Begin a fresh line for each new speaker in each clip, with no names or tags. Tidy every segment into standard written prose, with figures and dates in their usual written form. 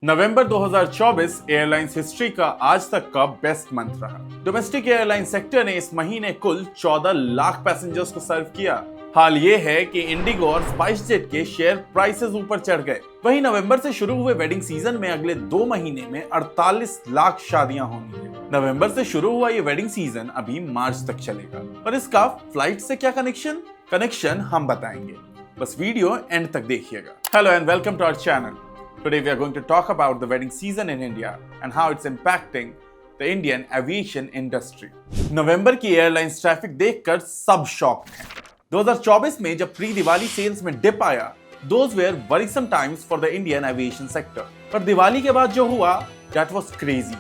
नवंबर 2024 airlines history का आज तक का बेस्ट मंथ रहा। डोमेस्टिक एयरलाइन सेक्टर ने इस महीने कुल 14 लाख पैसेंजर्स को सर्व किया। हाल ये है कि इंडिगो और स्पाइसजेट के शेयर प्राइसेस ऊपर चढ़ गए। वहीं नवंबर से शुरू हुए वेडिंग सीजन में अगले 2 महीने में 48 लाख शादियां होनी है। नवंबर से शुरू हुआ ये वेडिंग सीजन अभी मार्च तक चलेगा और इसका फ्लाइट से क्या कनेक्शन हम बताएंगे, बस वीडियो एंड तक देखिएगा। Hello and welcome to our channel. Today we are going to talk about the wedding season in India and how it's impacting the Indian aviation industry. नवंबर की एयरलाइंस ट्रैफिक देखकर सब shock हैं। 2024 में जब pre Diwali sales में dip आया, those were worrisome times for the Indian aviation sector. पर दिवाली के बाद जो हुआ, that was crazy.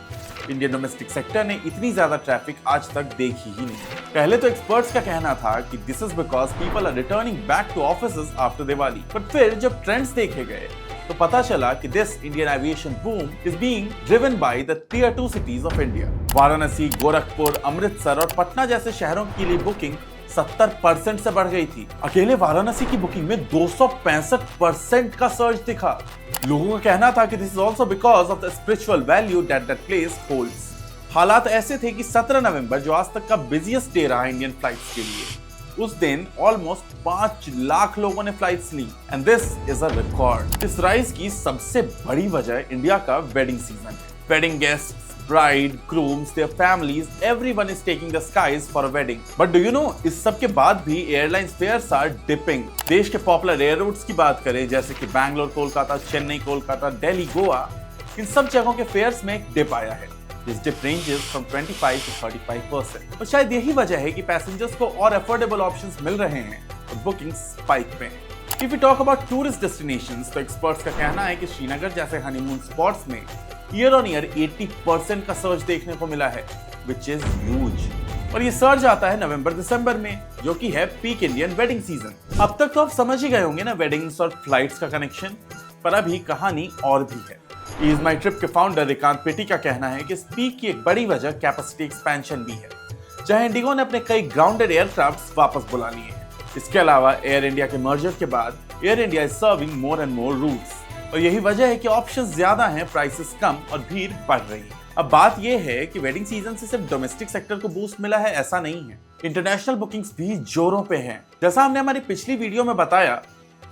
Indian domestic sector ने इतनी ज्यादा ट्रैफिक आज तक देखी ही नहीं। पहले तो एक्सपर्ट्स का कहना था कि this is because people are returning back to offices after Diwali, but फिर जब ट्रेंड्स देखे गए तो पता चला कि this Indian aviation boom is being driven by the tier 2 cities of India. Varanasi, Gorakhpur, Amritsar और पटना जैसे शहरों के लिए बुकिंग 70% से बढ़ गई थी। अकेले वाराणसी की बुकिंग में 265% का सर्ज दिखा। लोगों का कहना था कि this is also because of the spiritual value that that place holds. हालात ऐसे थे कि 17 नवंबर जो आज तक का बिजिएस्ट डे रहा इंडियन फ्लाइट्स के लिए, उस दिन ऑलमोस्ट 5 लाख लोगों ने फ्लाइट्स ली and this is a record. इस राइज की सबसे बड़ी वजह इंडिया का वेडिंग सीजन है। Wedding guests, bride, grooms, their families, everyone is taking the skies for a wedding. But do you know, इस सब के बाद भी एयरलाइंस फेयर्स आर डिपिंग। देश के पॉपुलर एयर रूट्स की बात करें जैसे कि बैंगलोर कोलकाता, चेन्नई कोलकाता, दिल्ली गोवा, इन सब जगहों के फेयर्स में एक डिप आया है। This dip ranges from 25 to 35%. और शायद यही वजह है कि पैसेंजर्स को और अफोर्डेबल ऑप्शंस मिल रहे हैं और बुकिंग स्पाइक पे हैं। If we talk about tourist destinations, तो एक्सपर्ट्स का कहना है कि श्रीनगर जैसे हनीमून स्पॉट्स में ईयर ऑन ईयर 80% का सर्ज देखने को मिला है, which is huge. और ये सर्ज आता है नवंबर दिसंबर में, जो कि है पीक इंडियन वेडिंग सीजन। अब तक तो आप समझ ही गए होंगे ना वेडिंग्स और फ्लाइट्स का कनेक्शन, पर अभी कहानी और भी है। Ease My Trip के फाउंडर रिकांत पेटी का कहना है कि इस पीक की एक बड़ी वजह कैपेसिटी एक्सपेंशन भी है, जहां इंडिगो ने अपने कई ग्राउंडेड एयरक्राफ्ट वापस बुला लिए हैं। इसके अलावा एयर इंडिया के मर्जर के बाद air India is serving more and more routes, और यही वजह है कि ऑप्शंस ज्यादा हैं, प्राइसेस कम और भीड़ बढ़ रही है। अब बात यह है कि वेडिंग सीजन से सिर्फ डोमेस्टिक सेक्टर को बूस्ट मिला है ऐसा नहीं है, इंटरनेशनल बुकिंग्स भी जोरों पे हैं। जैसा हमने हमारी पिछली वीडियो में बताया,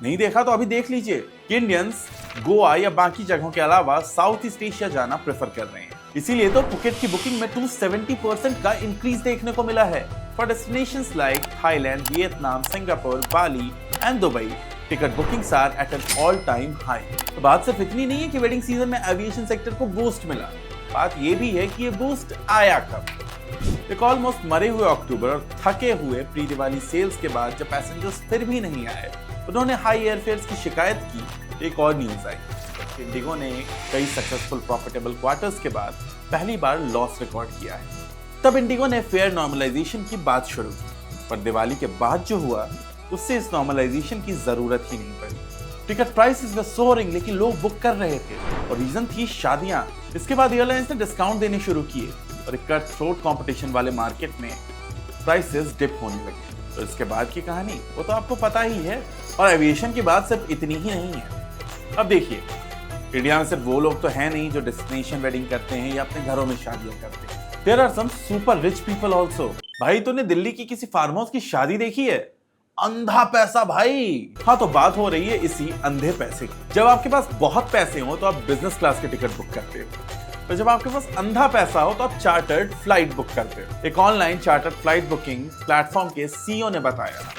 नहीं देखा तो अभी देख लीजिए कि इंडियंस गोवा या बाकी जगहों के अलावा साउथ ईस्ट एशिया जाना प्रेफर कर रहे हैं। इसीलिए तो फुकेट की बुकिंग में 270% का इंक्रीज देखने को मिला है। For destinations like Thailand, Vietnam, Singapore, Bali and Dubai, ticket bookings are at an all time high. तो बात सिर्फ इतनी नहीं है कि वेडिंग सीजन में एविएशन सेक्टर को बूस्ट मिला, बात ये भी है कि ये बूस्ट आया कब। एक ऑलमोस्ट मरे हुए अक्टूबर और थके हुए प्री दिवाली सेल्स के बाद जब पैसेंजर्स फिर भी नहीं आए, उन्होंने हाई एयरफेयर्स की शिकायत की। एक और न्यूज आई, इंडिगो ने कई सक्सेसफुल प्रॉफिटेबल क्वार्टर्स के बाद पहली बार लॉस रिकॉर्ड किया है। तब इंडिगो ने फेयर नॉर्मलाइजेशन की बात शुरू की, पर दिवाली के बाद जो हुआ उससे इस नॉर्मलाइजेशन की जरूरत ही नहीं पड़ी। टिकट प्राइसेस वर सोअरिंग, लेकिन लोग बुक कर रहे थे और रीजन थी शादियां। इसके बाद एयरलाइंस ने डिस्काउंट देने शुरू किए और एक कट थ्रोट कॉम्पिटिशन वाले मार्केट में प्राइसेस डिप होने लगे। तो इसके बाद की कहानी वो तो आपको पता ही है। और एविएशन की बात सिर्फ इतनी ही नहीं है। अब देखिए, इंडिया में सिर्फ वो लोग तो हैं नहीं जो डेस्टिनेशन वेडिंग करते हैं या अपने घरों में शादियां करते हैं। There are some super rich people also. भाई तूने दिल्ली की किसी फार्म हाउस की शादी देखी है? अंधा पैसा भाई। हाँ, तो बात हो रही है इसी अंधे पैसे की। जब आपके पास बहुत पैसे हो तो आप बिजनेस क्लास के टिकट बुक करते हो, तो जब आपके पास अंधा पैसा हो तो आप चार्टर्ड फ्लाइट बुक करते हो। एक online chartered flight booking platform के सीईओ ने बताया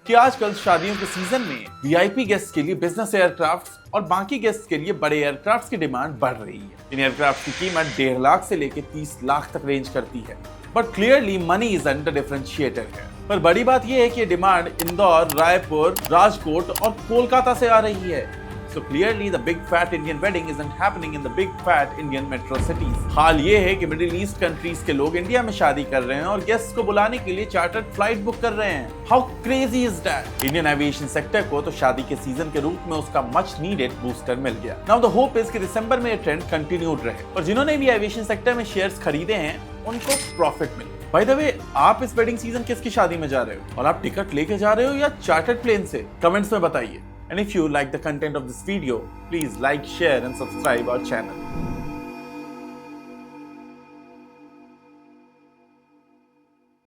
कि आजकल शादियों के सीजन में वीआईपी गेस्ट के लिए बिजनेस एयरक्राफ्ट और बाकी गेस्ट के लिए बड़े एयरक्राफ्ट की डिमांड बढ़ रही है। इन एयरक्राफ्ट की कीमत 1.5 लाख से लेकर 30 लाख तक रेंज करती है, but clearly money is the differentiator है। पर बड़ी बात यह है कि डिमांड इंदौर, रायपुर, राजकोट और कोलकाता से आ रही है। So clearly the big fat Indian wedding isn't happening in the big fat Indian metro cities. हाल ये है कि मिडिल ईस्ट कंट्रीज के लोग इंडिया में शादी कर रहे हैं और गेस्ट को बुलाने के लिए चार्टर्ड फ्लाइट बुक कर रहे हैं। How crazy is that? Indian aviation sector को तो शादी के सीजन के रूप में उसका मच नीडेड बूस्टर मिल गया। Now the hope is कि दिसंबर में ये ट्रेंड कंटिन्यूड रहे और जिन्होंने भी एविएशन सेक्टर में शेयर्स खरीदे हैं उनको प्रॉफिट मिले। बाय द वे, आप इस वेडिंग सीजन किसकी शादी में जा रहे हो और आप टिकट लेके जा रहे हो या चार्टर्ड प्लेन से? कमेंट्स में बताइए। And if you like the content of this video, please like, share and subscribe our channel.